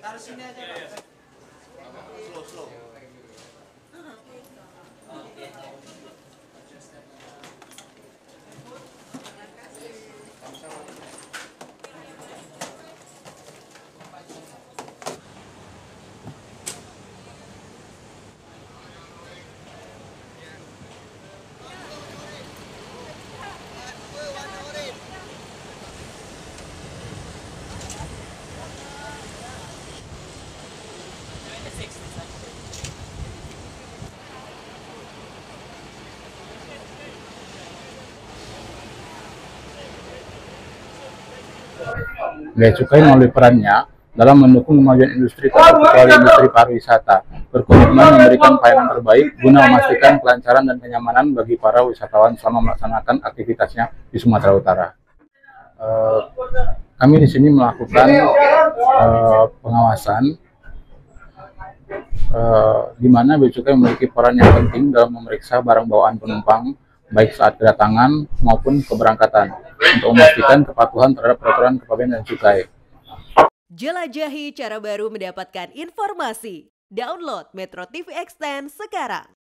Taruh sini aja, Pak. Slow. Bea Cukai melalui perannya dalam mendukung kemajuan industri terkecuali industri pariwisata, berkomitmen memberikan pelayanan terbaik guna memastikan kelancaran dan kenyamanan bagi para wisatawan selama melaksanakan aktivitasnya di Sumatera Utara. Kami di sini melakukan pengawasan, di mana Bea Cukai memiliki peran yang penting dalam memeriksa barang bawaan penumpang, baik saat kedatangan maupun keberangkatan, untuk memastikan kepatuhan terhadap peraturan kepabeanan dan cukai. Jelajahi cara baru mendapatkan informasi. Download Metro TV Extend sekarang.